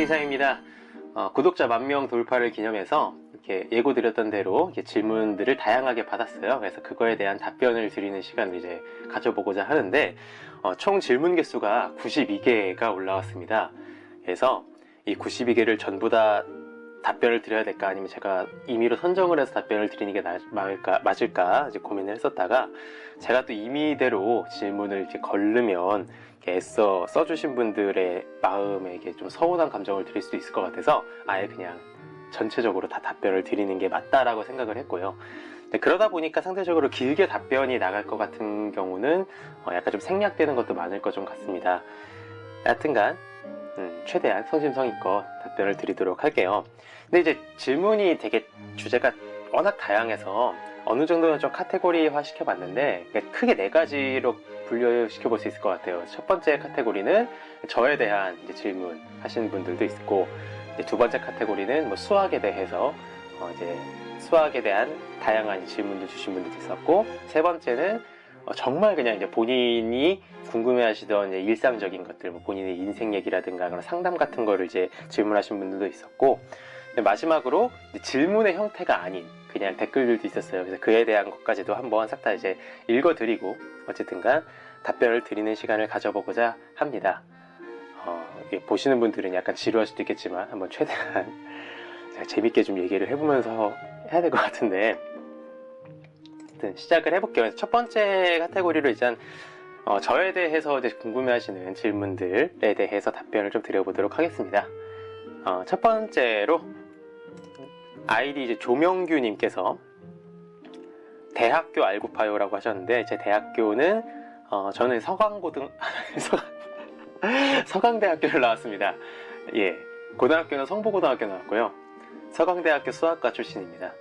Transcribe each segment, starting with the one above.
이상입니다. 구독자 10,000명 돌파를 기념해서 이렇게 예고드렸던 대로 이렇게 질문들을 다양하게 받았어요. 그래서 그거에 대한 답변을 드리는 시간을 이제 가져보고자 하는데 총 질문 개수가 92개가 올라왔습니다. 그래서 이 92개를 전부 다 답변을 드려야 될까 아니면 제가 임의로 선정을 해서 답변을 드리는 게 맞을까 이제 고민을 했었다가 제가 또 임의대로 질문을 이렇게 걸르면 애써 써주신 분들의 마음에 이게 좀 서운한 감정을 드릴 수도 있을 것 같아서 아예 그냥 전체적으로 다 답변을 드리는 게 맞다라고 생각을 했고요. 그러다 보니까 상대적으로 길게 답변이 나갈 것 같은 경우는 약간 좀 생략되는 것도 많을 것 좀 같습니다. 하여튼간 최대한 성심성의껏 답변을 드리도록 할게요. 근데 이제 질문이 되게 주제가 워낙 다양해서 어느 정도는 좀 카테고리화 시켜봤는데 크게 4가지로 분류시켜 볼 수 있을 것 같아요. 첫 번째 카테고리는 저에 대한 이제 질문 하시는 분들도 있고, 이제 두 번째 카테고리는 뭐 수학에 대해서 이제 수학에 대한 다양한 질문도 주신 분들도 있었고, 세 번째는 정말 그냥 이제 본인이 궁금해하시던 이제 일상적인 것들, 뭐 본인의 인생 얘기라든가 그런 상담 같은 거를 이제 질문하신 분들도 있었고, 마지막으로 질문의 형태가 아닌 그냥 댓글들도 있었어요. 그래서 그에 대한 것까지도 한번 싹 다 이제 읽어드리고 어쨌든간 답변을 드리는 시간을 가져보고자 합니다. 보시는 분들은 약간 지루할 수도 있겠지만 한번 최대한 재밌게 좀 얘기를 해보면서 해야 될 것 같은데 시작을 해볼게요. 첫 번째 카테고리로 일단 저에 대해서 이제 궁금해하시는 질문들에 대해서 답변을 좀 드려보도록 하겠습니다. 첫 번째로 아이디 이제 조명규님께서 대학교 알고파요 라고 하셨는데, 제 대학교는 저는 서강대학교를 나왔습니다. 예, 고등학교는 성보고등학교 나왔고요. 서강대학교 수학과 출신입니다.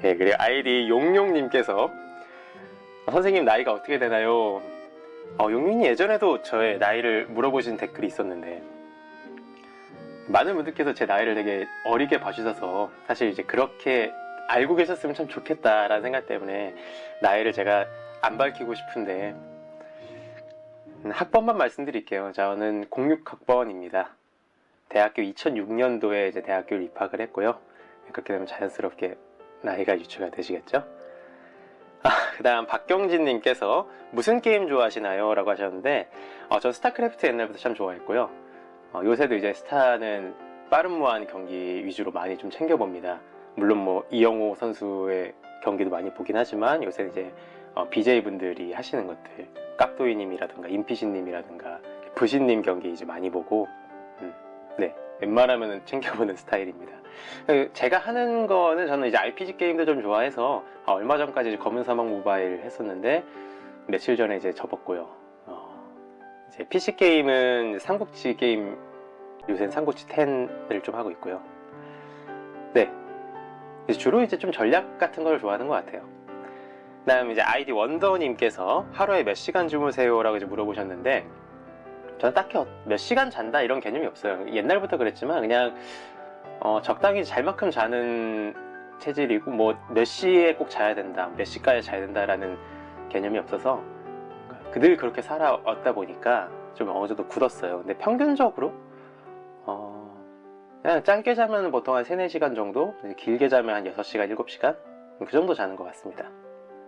예, 그리고 아이디 용용님께서 선생님 나이가 어떻게 되나요? 용용이 예전에도 저의 나이를 물어보신 댓글이 있었는데, 많은 분들께서 제 나이를 되게 어리게 봐주셔서 사실 이제 그렇게 알고 계셨으면 참 좋겠다라는 생각 때문에 나이를 제가 안 밝히고 싶은데, 학번만 말씀드릴게요. 저는 06학번입니다. 대학교 2006년도에 이제 대학교를 입학을 했고요. 그렇게 되면 자연스럽게 나이가 유추가 되시겠죠? 그 다음 박경진님께서 무슨 게임 좋아하시나요? 라고 하셨는데, 전 스타크래프트 옛날부터 참 좋아했고요. 요새도 이제 스타는 빠른 무한 경기 위주로 많이 좀 챙겨봅니다. 물론 뭐 이영호 선수의 경기도 많이 보긴 하지만 요새는 이제 BJ분들이 하시는 것들, 깍도이님이라든가 임피신님이라든가 부신님 경기 이제 많이 보고, 네, 웬만하면 챙겨보는 스타일입니다. 제가 하는 거는 저는 이제 RPG 게임도 좀 좋아해서 얼마 전까지 이제 검은 사막 모바일 했었는데 며칠 전에 이제 접었고요. 이제 PC 게임은 삼국지 게임, 요새는 삼국지 10을 좀 하고 있고요. 네, 주로 이제 좀 전략 같은 걸 좋아하는 것 같아요. 그 다음 이제 아이디 원더님께서 하루에 몇 시간 주무세요? 라고 이제 물어보셨는데, 저는 딱히 몇 시간 잔다 이런 개념이 없어요. 옛날부터 그랬지만 그냥 적당히 잘 만큼 자는 체질이고, 뭐 몇 시에 꼭 자야 된다, 몇 시까지 자야 된다라는 개념이 없어서 늘 그렇게 살아왔다 보니까 좀 어느 정도 굳었어요. 근데 평균적으로 그냥 짧게 자면 보통 한 3-4시간 정도, 길게 자면 한 6시간, 7시간 그 정도 자는 것 같습니다.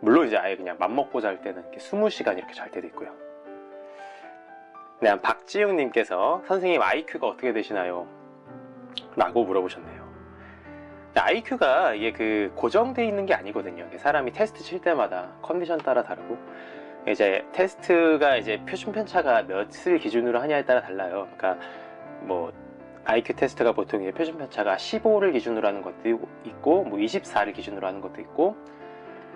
물론 이제 아예 그냥 맘먹고 잘 때는 이렇게 20시간 이렇게 잘 때도 있고요. 네, 박지웅님께서 선생님 IQ가 어떻게 되시나요? 라고 물어보셨네요. IQ가 이게 고정되어 있는 게 아니거든요. 사람이 테스트 칠 때마다 컨디션 따라 다르고, 이제 테스트가 이제 표준 편차가 몇을 기준으로 하냐에 따라 달라요. 그러니까 뭐 IQ 테스트가 보통 이제 표준 편차가 15를 기준으로 하는 것도 있고, 뭐 24를 기준으로 하는 것도 있고,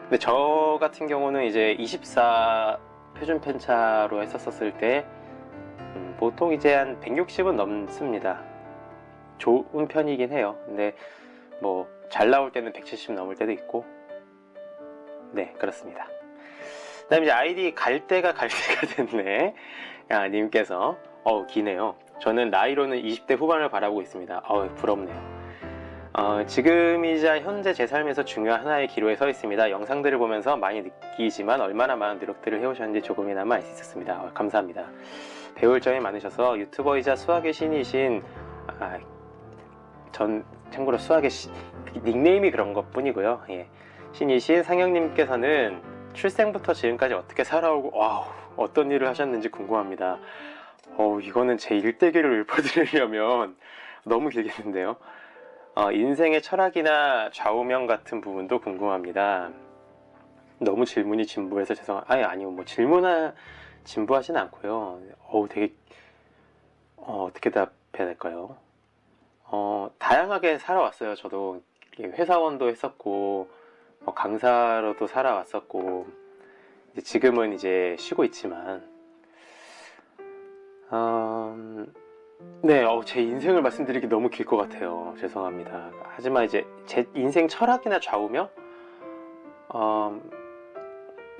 근데 저 같은 경우는 이제 24 표준 편차로 했었을 때 보통 이제 한 160은 넘습니다. 좋은 편이긴 해요. 근데 뭐 잘 나올 때는 170 넘을 때도 있고, 네, 그렇습니다. 그 다음에 이제 아이디 갈대가 됐네 님께서 기네요. 저는 나이로는 20대 후반을 바라보고 있습니다. 부럽네요. 지금이자 현재 제 삶에서 중요한 하나의 기로에 서 있습니다. 영상들을 보면서 많이 느끼지만 얼마나 많은 노력들을 해오셨는지 조금이나마 알 수 있었습니다. 감사합니다. 배울 점이 많으셔서 유튜버이자 수학의 신이신, 전 참고로 수학의 닉네임이 그런 것 뿐이고요. 예. 신이신 상영님께서는 출생부터 지금까지 어떻게 살아오고, 와우, 어떤 일을 하셨는지 궁금합니다. 이거는 제 일대기를 읊어드리려면 너무 길겠는데요. 인생의 철학이나 좌우명 같은 부분도 궁금합니다. 너무 질문이 진부해서 아니요, 뭐 진부하진 않고요. 되게, 어떻게 답해야 될까요? 다양하게 살아왔어요. 저도 회사원도 했었고, 강사로도 살아왔었고, 지금은 이제 쉬고 있지만, 네, 제 인생을 말씀드리기 너무 길 것 같아요. 죄송합니다. 하지만 이제 제 인생 철학이나 좌우명?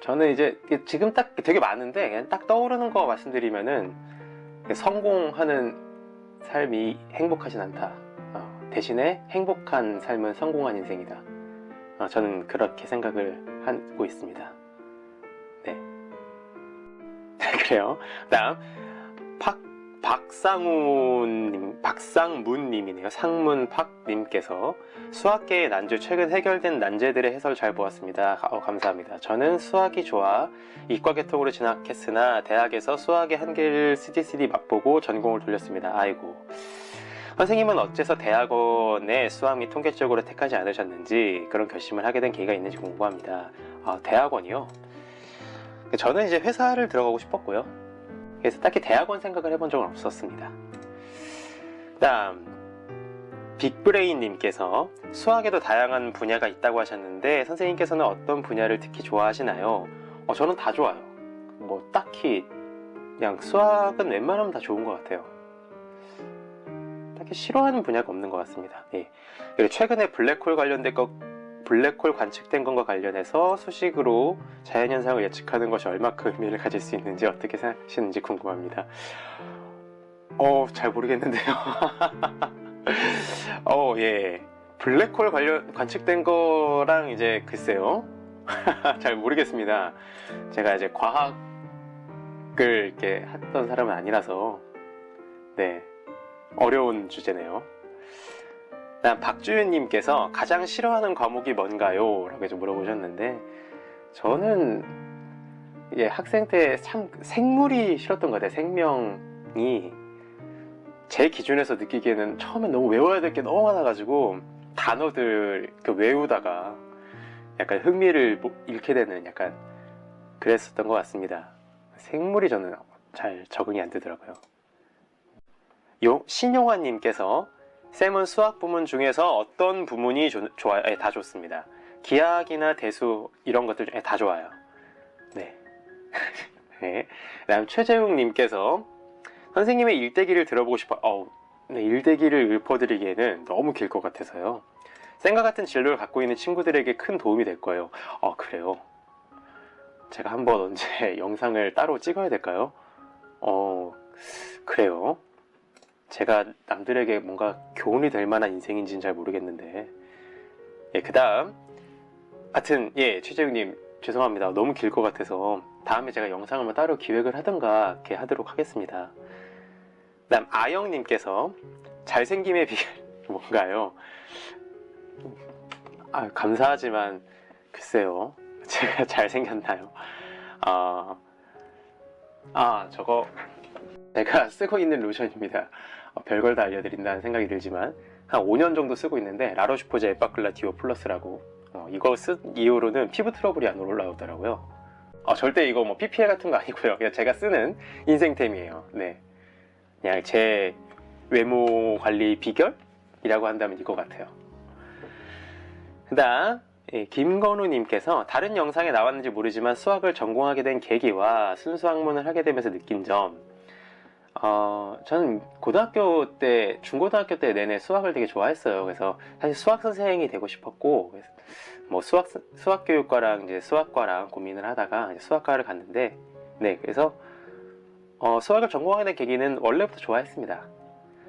저는 이제 지금 딱 되게 많은데 그냥 딱 떠오르는 거 말씀드리면은 성공하는 삶이 행복하진 않다. 대신에 행복한 삶은 성공한 인생이다. 저는 그렇게 생각을 하고 있습니다. 네. 그래요. 다음 박상문님이네요. 상문팍님께서 수학계의 난주, 최근 해결된 난제들의 해설 잘 보았습니다. 감사합니다. 저는 수학이 좋아 이과 계통으로 진학했으나 대학에서 수학의 한계를 쓰디쓰디 맛보고 전공을 돌렸습니다. 아이고. 선생님은 어째서 대학원에 수학 및 통계 쪽으로 택하지 않으셨는지, 그런 결심을 하게 된 계기가 있는지 궁금합니다. 대학원이요? 저는 이제 회사를 들어가고 싶었고요. 그래서 딱히 대학원 생각을 해본 적은 없었습니다. 다음 빅브레인님께서 수학에도 다양한 분야가 있다고 하셨는데 선생님께서는 어떤 분야를 특히 좋아하시나요? 저는 다 좋아요. 뭐 딱히 그냥 수학은 웬만하면 다 좋은 것 같아요. 딱히 싫어하는 분야가 없는 것 같습니다. 예. 그리고 최근에 블랙홀 관측된 것과 관련해서 수식으로 자연현상을 예측하는 것이 얼마큼 의미를 가질 수 있는지 어떻게 생각하시는지 궁금합니다. 잘 모르겠는데요. 예. 블랙홀 관측된 거랑 이제 글쎄요. 잘 모르겠습니다. 제가 이제 과학을 이렇게 했던 사람은 아니라서, 네. 어려운 주제네요. 다음 박주윤님께서 가장 싫어하는 과목이 뭔가요? 라고 해서 물어보셨는데, 저는 학생 때 참 생물이 싫었던 것 같아요. 생명이 제 기준에서 느끼기에는 처음엔 너무 외워야 될 게 너무 많아가지고 단어들 외우다가 약간 흥미를 잃게 되는, 약간 그랬었던 것 같습니다. 생물이 저는 잘 적응이 안 되더라고요. 신용환님께서 쌤은 수학 부문 중에서 어떤 부문이 좋아요? 다 좋습니다. 기하학이나 대수 이런 것들 중에 다 좋아요. 네. 네. 다음 최재웅님께서 선생님의 일대기를 들어보고 싶어요. 네, 일대기를 읊어드리기에는 너무 길 것 같아서요. 쌤과 같은 진로를 갖고 있는 친구들에게 큰 도움이 될 거예요. 그래요. 제가 한번 언제 영상을 따로 찍어야 될까요? 그래요. 제가 남들에게 뭔가 교훈이 될 만한 인생인지는 잘 모르겠는데, 그 다음 하여튼 최재웅님 죄송합니다. 너무 길 것 같아서 다음에 제가 영상을 따로 기획을 하든가 이렇게 하도록 하겠습니다. 그 다음 아영님께서 잘생김의 비결 뭔가요? 감사하지만 글쎄요, 제가 잘생겼나요? 저거 제가 쓰고 있는 로션입니다. 별걸 다 알려드린다는 생각이 들지만 한 5년 정도 쓰고 있는데 라로슈포제 에빠클라 디오 플러스라고, 이거 쓴 이후로는 피부 트러블이 안 올라오더라고요. 절대 이거 뭐 PPL 같은 거 아니고요. 그냥 제가 쓰는 인생템이에요. 네, 그냥 제 외모 관리 비결이라고 한다면 이거 같아요. 그 다음 김건우님께서 다른 영상에 나왔는지 모르지만 수학을 전공하게 된 계기와 순수학문을 하게 되면서 느낀 점. 저는 중고등학교 때 내내 수학을 되게 좋아했어요. 그래서 사실 수학 선생이 되고 싶었고, 뭐 수학교육과랑 이제 수학과랑 고민을 하다가 이제 수학과를 갔는데, 네, 그래서 수학을 전공하게 된 계기는 원래부터 좋아했습니다.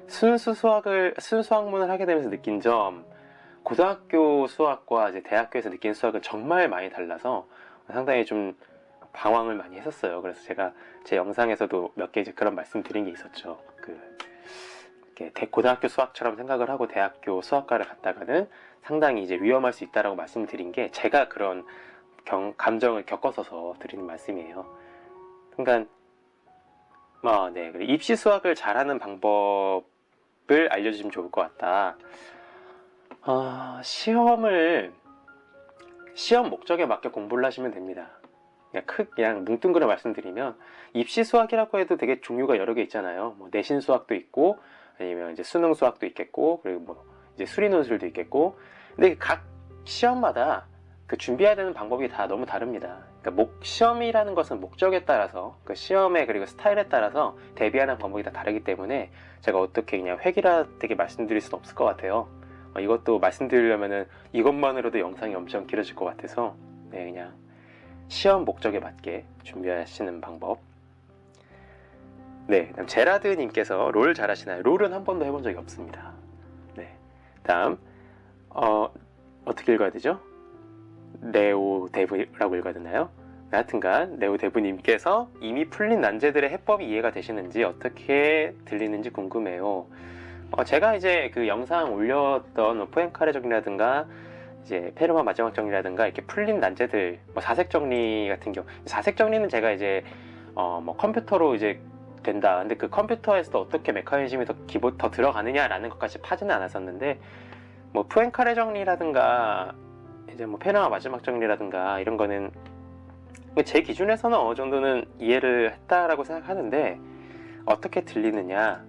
순수학문을 하게 되면서 느낀 점, 고등학교 수학과 이제 대학교에서 느낀 수학은 정말 많이 달라서 상당히 좀 방황을 많이 했었어요. 그래서 제가 제 영상에서도 몇 개 이제 그런 말씀 드린 게 있었죠. 이렇게 고등학교 수학처럼 생각을 하고 대학교 수학과를 갔다가는 상당히 이제 위험할 수 있다라고 말씀드린 게 제가 그런 감정을 겪어서 드리는 말씀이에요. 그러니까 네, 입시 수학을 잘하는 방법을 알려주시면 좋을 것 같다. 시험 목적에 맞게 공부를 하시면 됩니다. 그냥 뭉뚱그려 말씀드리면 입시 수학이라고 해도 되게 종류가 여러 개 있잖아요. 뭐 내신 수학도 있고 아니면 이제 수능 수학도 있겠고 그리고 뭐 이제 수리 논술도 있겠고 근데 각 시험마다 그 준비해야 되는 방법이 다 너무 다릅니다. 그러니까 시험이라는 것은 목적에 따라서 그 시험의 그리고 스타일에 따라서 대비하는 방법이 다 다르기 때문에 제가 어떻게 그냥 획일화되게 말씀드릴 수는 없을 것 같아요. 이것도 말씀드리려면은 이것만으로도 영상이 엄청 길어질 것 같아서 네, 그냥 시험 목적에 맞게 준비하시는 방법. 네, 그다음 제라드님께서 롤 잘하시나요? 롤은 한 번도 해본 적이 없습니다. 네, 다음 어떻게 읽어야 되죠? 네오데브라고 읽어야 되나요? 하여튼간 네오데브님께서 이미 풀린 난제들의 해법이 이해가 되시는지 어떻게 들리는지 궁금해요. 제가 이제 그 영상 올렸던 포엔카레 정리라든가 이제 페르마 마지막 정리라든가 이렇게 풀린 난제들 사색 정리 같은 경우 사색 정리는 제가 이제 컴퓨터로 이제 된다. 근데 그 컴퓨터에서도 어떻게 메커니즘이 더 들어가느냐라는 것까지 파지는 않았었는데 포엔카레 정리라든가 이제 페르마 마지막 정리라든가 이런 거는 제 기준에서는 어느 정도는 이해를 했다라고 생각하는데 어떻게 들리느냐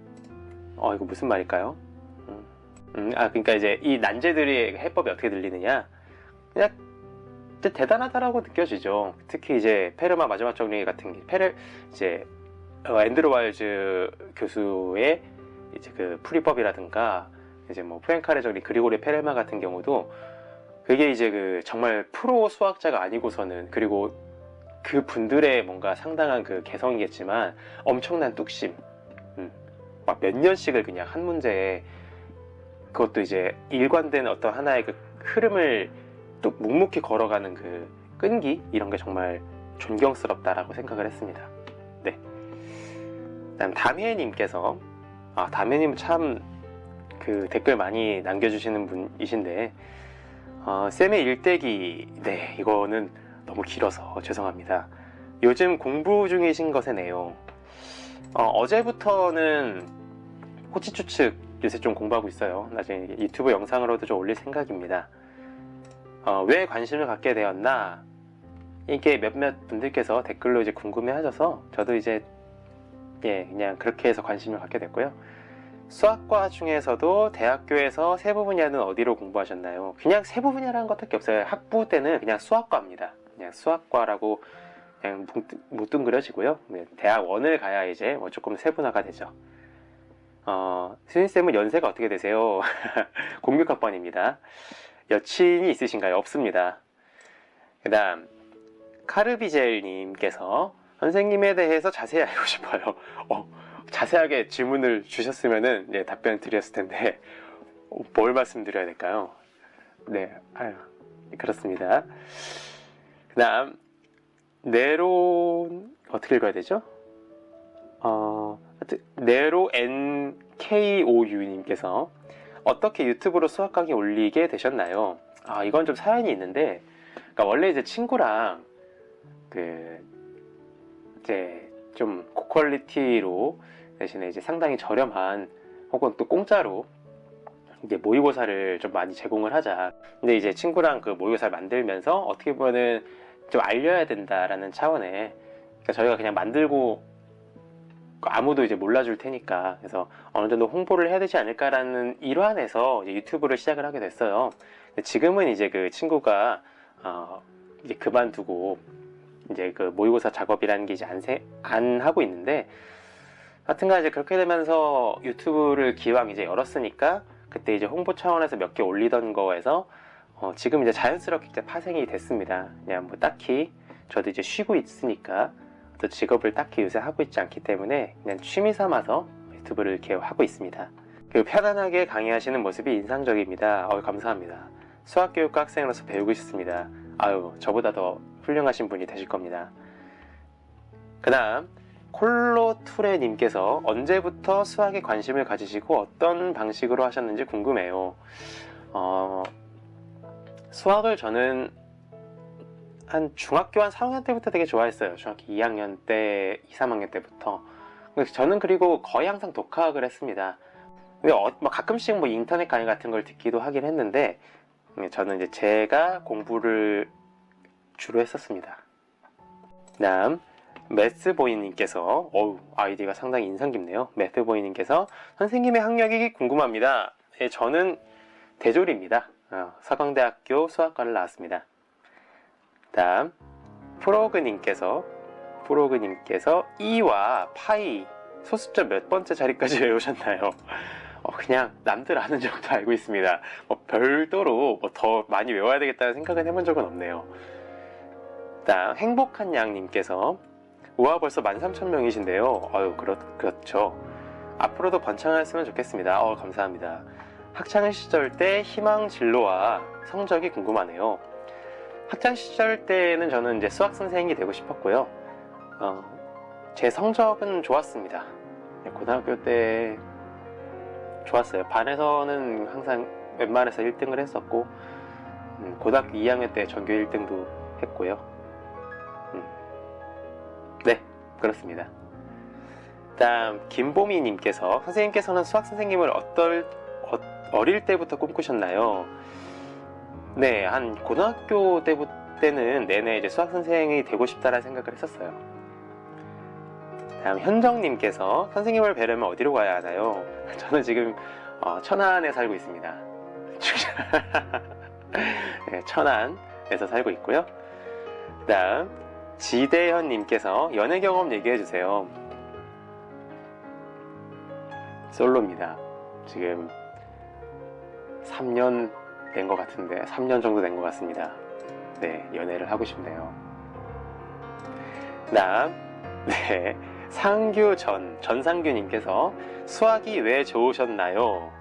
이거 무슨 말일까요? 그러니까 이제 이 난제들의 해법이 어떻게 들리느냐 그냥 대단하다라고 느껴지죠. 특히 이제 페르마 마지막 정리 같은 게 이제 앤드루 와일즈 교수의 이제 그 풀이법이라든가 이제 포엔카레 정리 그리고리 페르마 같은 경우도 그게 이제 그 정말 프로 수학자가 아니고서는 그리고 그 분들의 뭔가 상당한 그 개성이겠지만 엄청난 뚝심 막 몇 년씩을 그냥 한 문제에 그것도 이제 일관된 어떤 하나의 그 흐름을 또 묵묵히 걸어가는 그 끈기 이런 게 정말 존경스럽다라고 생각을 했습니다. 네. 그다음 담혜님께서 담혜님 참 그 댓글 많이 남겨주시는 분이신데 쌤의 일대기 네 이거는 너무 길어서 죄송합니다. 요즘 공부 중이신 것이네요. 어제부터는 호치추측 요새 좀 공부하고 있어요. 나중에 유튜브 영상으로도 좀 올릴 생각입니다. 왜 관심을 갖게 되었나 이게 몇몇 분들께서 댓글로 이제 궁금해 하셔서 저도 이제 그냥 그렇게 해서 관심을 갖게 됐고요. 수학과 중에서도 대학교에서 세부 분야는 어디로 공부하셨나요? 그냥 세부 분야라는 것밖에 없어요. 학부 때는 그냥 수학과입니다. 그냥 수학과라고 그냥 뭉뚱그려지고요. 대학원을 가야 이제 조금 세분화가 되죠. 수인쌤은 연세가 어떻게 되세요? 06학번입니다. 여친이 있으신가요? 없습니다. 그 다음 카르비젤님께서 선생님에 대해서 자세히 알고 싶어요. 자세하게 질문을 주셨으면은 답변 드렸을 텐데 뭘 말씀드려야 될까요? 네, 그렇습니다. 그 다음 네로 어떻게 읽어야 되죠? 네로 NKOU님께서 어떻게 유튜브로 수학 강의 올리게 되셨나요? 이건 좀 사연이 있는데, 그러니까 원래 이제 친구랑 이제 좀 고퀄리티로 대신에 이제 상당히 저렴한 혹은 또 공짜로 이제 모의고사를 좀 많이 제공을 하자. 근데 이제 친구랑 그 모의고사를 만들면서 어떻게 보면은 좀 알려야 된다라는 차원에 그러니까 저희가 그냥 만들고 아무도 이제 몰라줄 테니까 그래서 어느 정도 홍보를 해야 되지 않을까라는 일환에서 이제 유튜브를 시작을 하게 됐어요. 지금은 이제 그 친구가 이제 그만두고 이제 그 모의고사 작업이라는 게 이제 안 하고 있는데 하여튼간 이제 그렇게 되면서 유튜브를 기왕 이제 열었으니까 그때 이제 홍보 차원에서 몇 개 올리던 거에서 지금 이제 자연스럽게 이제 파생이 됐습니다. 그냥 딱히 저도 이제 쉬고 있으니까 또 직업을 딱히 요새 하고 있지 않기 때문에 그냥 취미 삼아서 유튜브를 이렇게 하고 있습니다. 그리고 편안하게 강의하시는 모습이 인상적입니다. 감사합니다. 수학교육과 학생으로서 배우고 싶습니다. 저보다 더 훌륭하신 분이 되실 겁니다. 그 다음 콜로투레님께서 언제부터 수학에 관심을 가지시고 어떤 방식으로 하셨는지 궁금해요. 수학을 저는 중학교 한 4학년 때부터 되게 좋아했어요. 중학교 2학년 때, 2, 3학년 때부터. 저는 그리고 거의 항상 독학을 했습니다. 근데 가끔씩 인터넷 강의 같은 걸 듣기도 하긴 했는데, 저는 이제 제가 공부를 주로 했었습니다. 다음 매스보이님께서 아이디가 상당히 인상 깊네요. 매스보이님께서 선생님의 학력이 궁금합니다. 네, 저는 대졸입니다. 서강대학교 수학과를 나왔습니다. 다음 프로그님께서 E와 파이 소수점 몇 번째 자리까지 외우셨나요? 그냥 남들 아는 정도 알고 있습니다. 별도로 더 많이 외워야 되겠다는 생각은 해본 적은 없네요. 다음 행복한 양님께서 우와 벌써 13,000명이신데요. 그렇죠. 앞으로도 번창하였으면 좋겠습니다. 감사합니다. 학창 시절 때 희망 진로와 성적이 궁금하네요. 학창 시절 때는 저는 이제 수학 선생님이 되고 싶었고요. 제 성적은 좋았습니다. 고등학교 때 좋았어요. 반에서는 항상 웬만해서 1등을 했었고, 고등학교 2학년 때 전교 1등도 했고요. 네, 그렇습니다. 다음 김보미님께서 선생님께서는 수학 선생님을 어릴 때부터 꿈꾸셨나요? 네, 한 고등학교 때는 내내 이제 수학 선생이 되고 싶다라는 생각을 했었어요. 다음 현정님께서 선생님을 뵈려면 어디로 가야 하나요? 저는 지금 천안에 살고 있습니다. 네, 천안에서 살고 있고요. 다음 지대현님께서 연애 경험 얘기해주세요. 솔로입니다. 지금 3년 된 것 같은데 3년 정도 된 것 같습니다. 네, 연애를 하고 싶네요. 다음 전상규님께서 수학이 왜 좋으셨나요?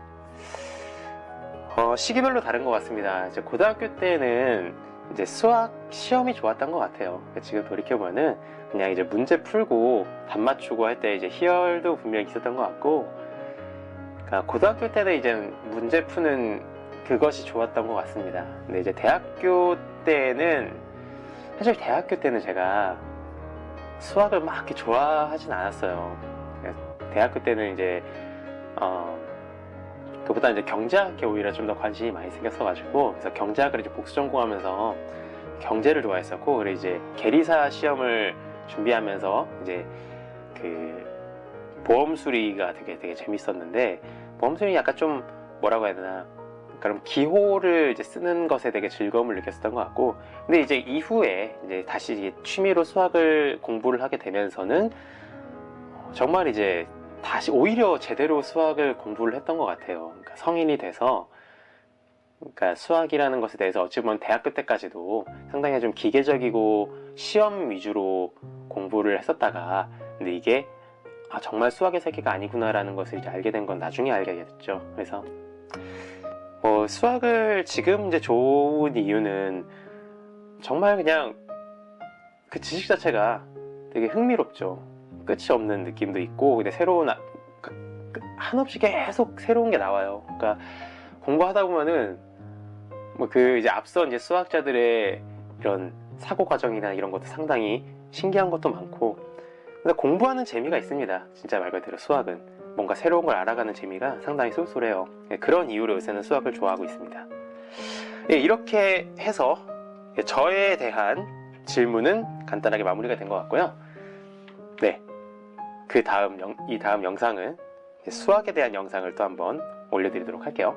시기별로 다른 것 같습니다. 이제 고등학교 때는 이제 수학 시험이 좋았던 것 같아요. 지금 돌이켜보면은 그냥 이제 문제 풀고 답 맞추고 할 때 이제 희열도 분명히 있었던 것 같고, 그러니까 고등학교 때는 이제 문제 푸는 그것이 좋았던 것 같습니다. 근데 이제 대학교 때는 제가 수학을 막 이렇게 좋아하진 않았어요. 대학교 때는 이제 그보다 이제 경제학에 오히려 좀 더 관심이 많이 생겼어가지고, 그래서 경제학을 이제 복수 전공하면서 경제를 좋아했었고, 그리고 이제 계리사 시험을 준비하면서 이제 그 보험 수리가 되게 재밌었는데, 보험 수리 약간 좀 뭐라고 해야 되나, 그럼 기호를 이제 쓰는 것에 되게 즐거움을 느꼈었던 것 같고, 근데 이제 이후에 이제 다시 이제 취미로 수학을 공부를 하게 되면서는 정말 이제 다시 오히려 제대로 수학을 공부를 했던 것 같아요. 그러니까 성인이 돼서, 그러니까 수학이라는 것에 대해서 어찌 보면 대학교 때까지도 상당히 좀 기계적이고 시험 위주로 공부를 했었다가, 근데 이게 정말 수학의 세계가 아니구나라는 것을 이제 알게 된 건 나중에 알게 됐죠. 그래서 수학을 지금 이제 좋은 이유는 정말 그냥 그 지식 자체가 되게 흥미롭죠. 끝이 없는 느낌도 있고, 근데 새로운 한없이 계속 새로운 게 나와요. 그러니까 공부하다 보면은 이제 앞선 이제 수학자들의 이런 사고 과정이나 이런 것도 상당히 신기한 것도 많고, 근데 공부하는 재미가 있습니다. 진짜 말 그대로 수학은 뭔가 새로운 걸 알아가는 재미가 상당히 쏠쏠해요. 그런 이유로 요새는 수학을 좋아하고 있습니다. 이렇게 해서 저에 대한 질문은 간단하게 마무리가 된 것 같고요. 네, 이 다음 영상은 수학에 대한 영상을 또 한번 올려드리도록 할게요.